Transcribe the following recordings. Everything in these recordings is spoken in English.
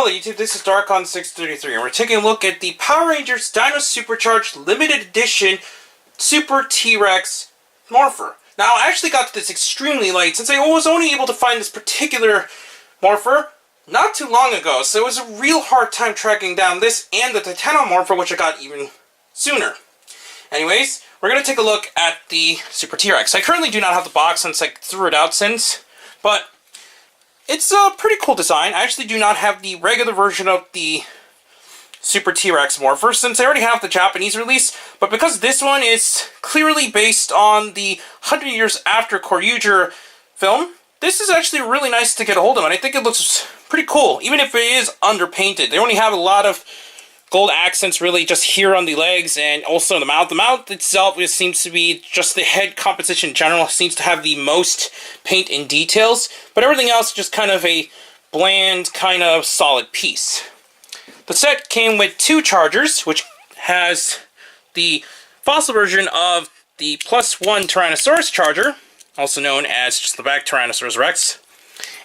Hello YouTube, this is Darkon633 and we're taking a look at the Power Rangers Dino Super Charge Limited Edition Super T-Rex Morpher. Now I actually got to this extremely late since I was only able to find this particular Morpher not too long ago, so it was a real hard time tracking down this and the Titano Morpher, which I got even sooner. Anyways, we're going to take a look at the Super T-Rex. I currently do not have the box since I threw it out since, but it's a pretty cool design. I actually do not have the regular version of the Super T-Rex Morpher since I already have the Japanese release, but because this one is clearly based on the 100 Years After Kyoryuger film, this is actually really nice to get a hold of, and I think it looks pretty cool, even if it is underpainted. They only have a lot of gold accents really just here on the legs and also the mouth. The mouth itself just seems to be, just the head composition in general seems to have the most paint and details, but everything else just kind of a bland, kind of solid piece. The set came with two chargers, which has the fossil version of the +1 Tyrannosaurus charger, also known as just the back Tyrannosaurus Rex,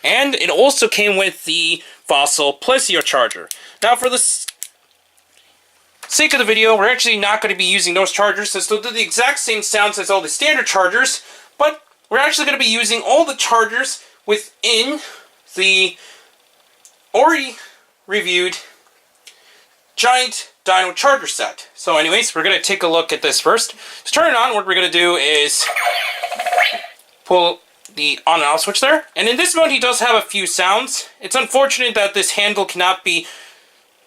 and it also came with the fossil Plesio charger. Now for the sake of the video, we're actually not going to be using those chargers since they'll do the exact same sounds as all the standard chargers, but we're actually going to be using all the chargers within the already reviewed giant Dino Charger set. So anyways, we're going to take a look at this first. To turn it on, what we're going to do is pull the on and off switch there, and in this mode he does have a few sounds. It's unfortunate that this handle cannot be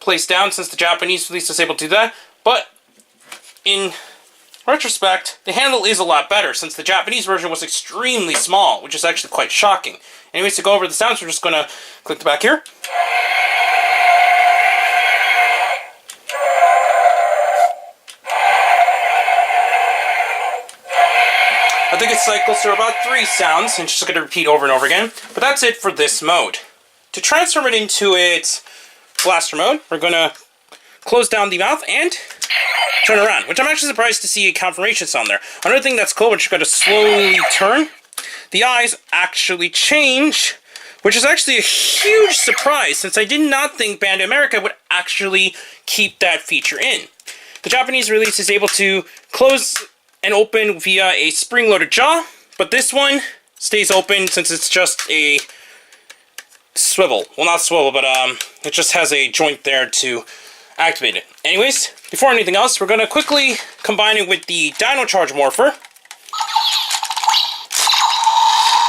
placed down since the Japanese release is able to do that, but in retrospect, the handle is a lot better since the Japanese version was extremely small, which is actually quite shocking. Anyways, to go over the sounds, we're just going to click the back here. I think it cycles through about 3 sounds, and just going to repeat over and over again, but that's it for this mode. To transform it into its blaster mode, we're going to close down the mouth and turn around, which I'm actually surprised to see a confirmation sound there. Another thing that's cool, which is going to slowly turn, the eyes actually change, which is actually a huge surprise since I did not think Bandai of America would actually keep that feature in. The Japanese release is able to close and open via a spring-loaded jaw, but this one stays open since it's just a swivel. Well, not swivel, but it just has a joint there to activate it. Anyways, before anything else, we're going to quickly combine it with the Dino Charge Morpher.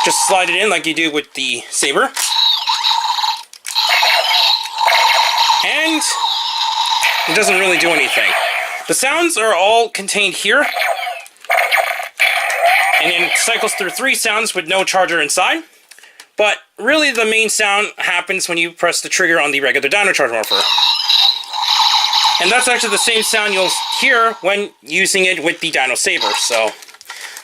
Just slide it in like you do with the Saber. And it doesn't really do anything. The sounds are all contained here. And it cycles through 3 sounds with no charger inside. But really the main sound happens when you press the trigger on the regular Dino Charge Morpher. And that's actually the same sound you'll hear when using it with the Dino Saber. So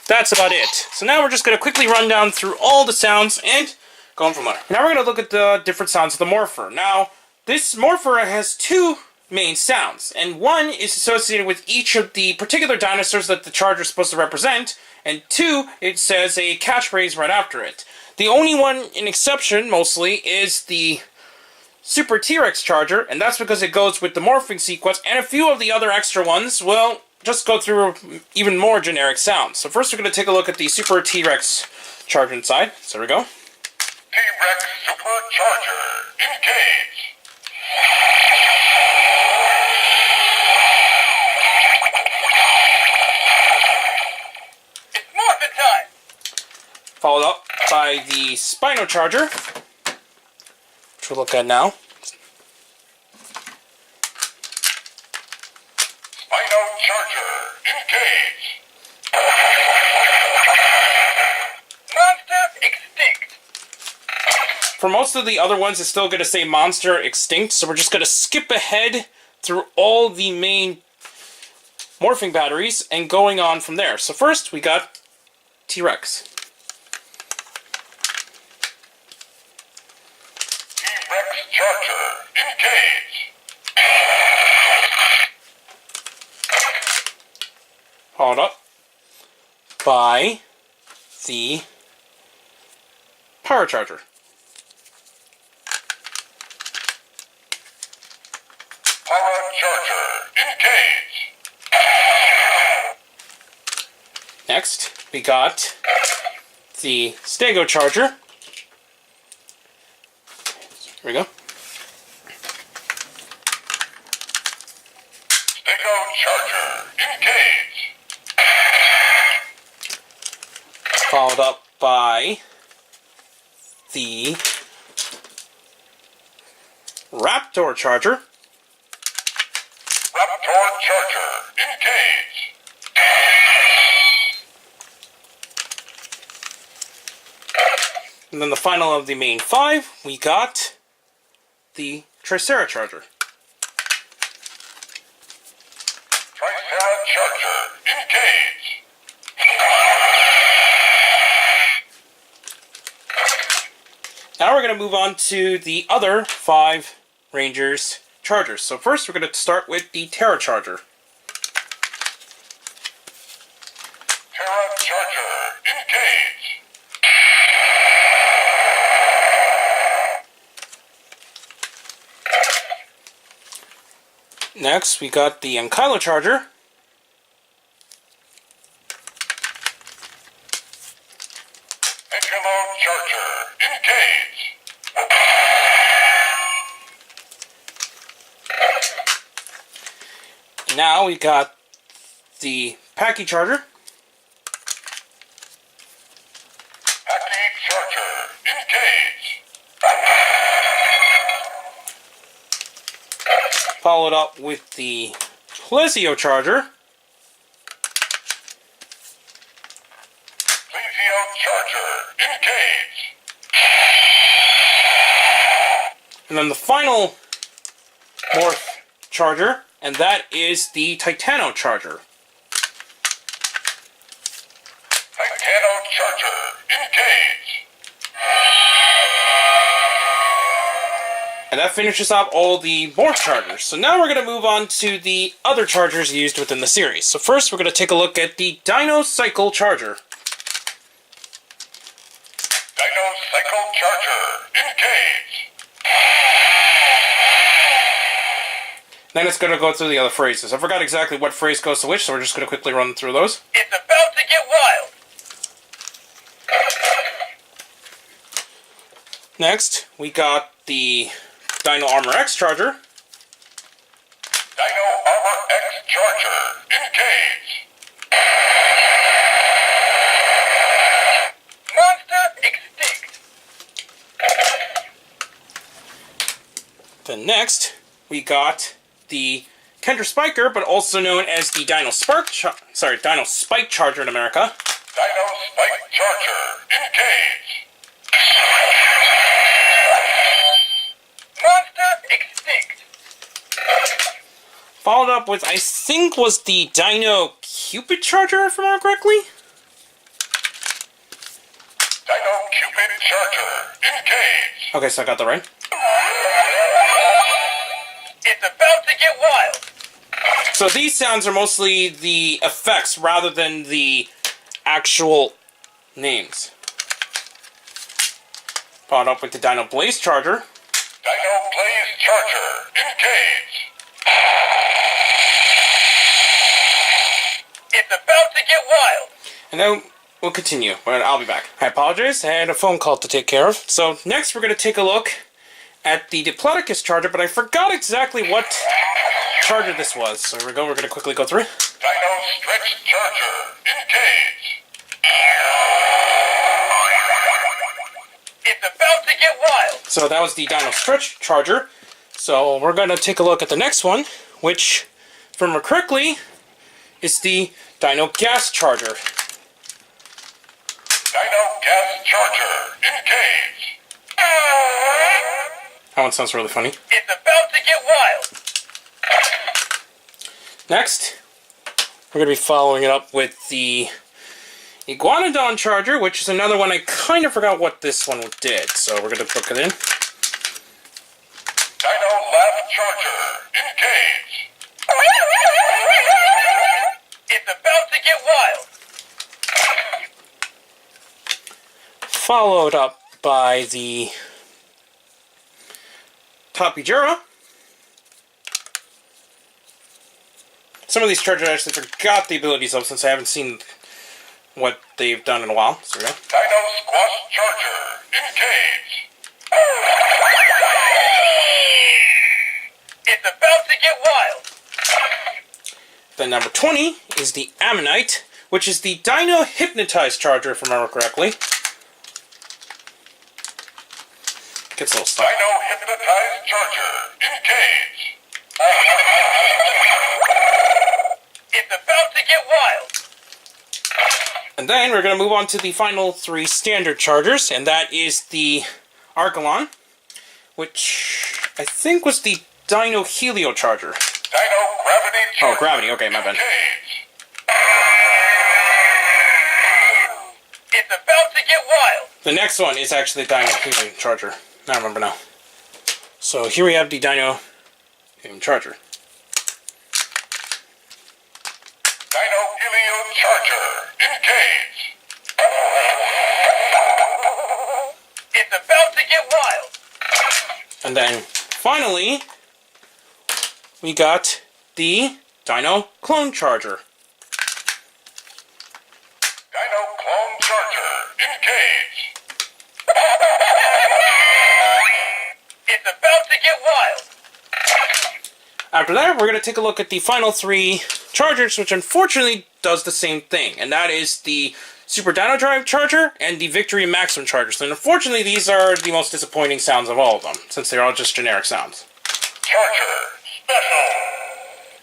that's about it. So now we're just going to quickly run down through all the sounds and go on from there. Now we're going to look at the different sounds of the Morpher. Now this Morpher has 2 main sounds, and one is associated with each of the particular dinosaurs that the charger is supposed to represent, and 2, it says a catchphrase right after it. The only one in exception, mostly, is the Super T-Rex Charger, and that's because it goes with the morphing sequence, and a few of the other extra ones will just go through even more generic sounds. So first we're going to take a look at the Super T-Rex Charger inside. So there we go. T-Rex Super Charger, engage! It's morphin' time! Followed up by the Spino Charger, which we'll look at now. Spino Charger, engage! Monster extinct! For most of the other ones, it's still going to say Monster Extinct, so we're just going to skip ahead through all the main morphing batteries and going on from there. So first, we got T-Rex. Charger, engage! Followed up by the Power Charger. Power Charger, engage! Next, we got the Stego Charger. Here we go. Stego Charger, engage! Followed up by the Raptor Charger. Raptor Charger, engage! And then the final of the main 5, we got the Tricera Charger. Tricera Charger, engage! Now we're going to move on to the other 5 Rangers Chargers. So first we're going to start with the Terra Charger. Terra Charger, engage! Next we got the Ankylo Charger. Ankylo Charger, engage! Now we got the Packy Charger. Packy Charger, engage! Followed up with the Plesio Charger. Plesio Charger, engage! And then the final Morph Charger, and that is the Titano Charger. Titano Charger, engage! And that finishes up all the Morph Chargers. So now we're going to move on to the other Chargers used within the series. So first we're going to take a look at the Dino Cycle Charger. Dino Cycle Charger, engage! Then it's going to go through the other phrases. I forgot exactly what phrase goes to which, so we're just going to quickly run through those. It's about to get wild! Next, we got the Dino Armor X Charger. Dino Armor X Charger, engage! Monster extinct! Then next, we got the Kendra Spiker, but also known as the Dino Spike Charger in America. Dino Spike Charger, engage! Monster extinct! Followed up with, I think, was the Dino Cupid Charger, if I remember correctly. Dino Cupid Charger, engage! Okay, so I got that right. It's about to get wild! So these sounds are mostly the effects rather than the actual names. Followed up with the Dino Blaze Charger. Dino Blaze Charger, engage! It's about to get wild! And then we'll continue, but I'll be back. I apologize, I had a phone call to take care of. So next we're going to take a look at the Diplodocus Charger, but I forgot exactly what charger this was. So here we go, we're going to quickly go through. Dino Stretch Charger, engage! It's about to get wild! So that was the Dino Stretch Charger. So we're going to take a look at the next one, which, if I remember correctly, is the Dino Gas Charger. Dino Gas Charger, engage! That one sounds really funny. It's about to get wild! Next, we're going to be following it up with the Iguanodon Charger, which is another one I kind of forgot what this one did. So we're going to book it in. Dino Laugh Charger, engage! It's about to get wild! Followed up by the Tapijera. Some of these chargers I actually forgot the abilities of since I haven't seen what they've done in a while. So, yeah. Dino Squash Charger, engage. It's about to get wild. Then number 20 is the Ammonite, which is the Dino Hypnotized Charger, if I remember correctly. Gets a little stuck. Dino Hypnotized Charger, engage. It's about to get wild. And then we're going to move on to the final 3 standard chargers, and that is the Archelon, which I think was the Dino Helio Charger. Dino Gravity Charger. Oh, Gravity, okay, my bad. Engage. It's about to get wild. The next one is actually the Dino Helio Charger. I remember now. So here we have the Dino Helio Charger. Dino Helio Charger, engage. It's about to get wild. And then finally, we got the Dino Clone Charger. Dino Clone Charger, engage. It's about to get wild. After that, we're going to take a look at the final 3 chargers, which unfortunately does the same thing, and that is the Super Dino Drive Charger and the Victory Maximum Chargers. And unfortunately, these are the most disappointing sounds of all of them, since they're all just generic sounds. Charger, special,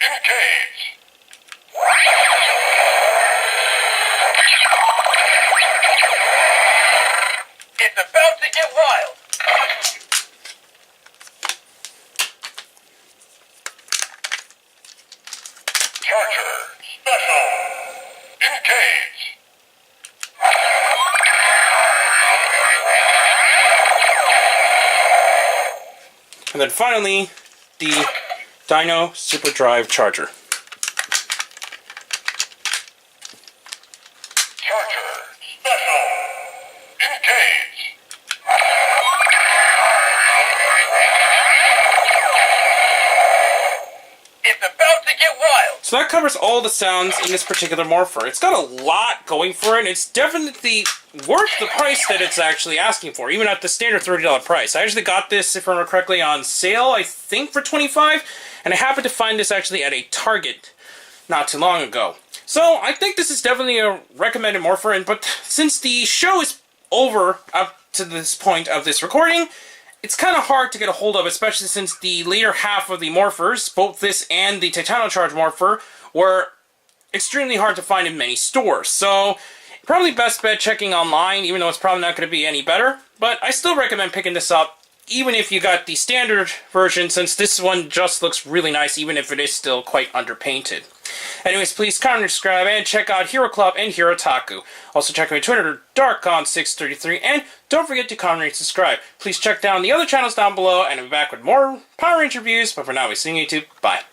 engage. It's about to get wild. Charger, special, engage. And then finally, the Dino Super Drive Charger. Charger, special, engage. It's about to get wild. So that covers all the sounds in this particular Morpher. It's got a lot going for it, and it's definitely worth the price that it's actually asking for, even at the standard $30 price. I actually got this, if I remember correctly, on sale, I think for $25, and I happened to find this actually at a Target not too long ago. So I think this is definitely a recommended Morpher, but since the show is over up to this point of this recording, it's kind of hard to get a hold of, especially since the later half of the Morphers, both this and the Titano Charge Morpher, were extremely hard to find in many stores. So probably best bet checking online, even though it's probably not going to be any better. But I still recommend picking this up, even if you got the standard version, since this one just looks really nice, even if it is still quite underpainted. Anyways, please comment, subscribe, and check out Hero Club and Hero Taku. Also check out my Twitter, DarkCon633, and don't forget to comment and subscribe. Please check down the other channels down below, and I'll be back with more Power Ranger reviews, but for now, we're seeing you YouTube. Bye.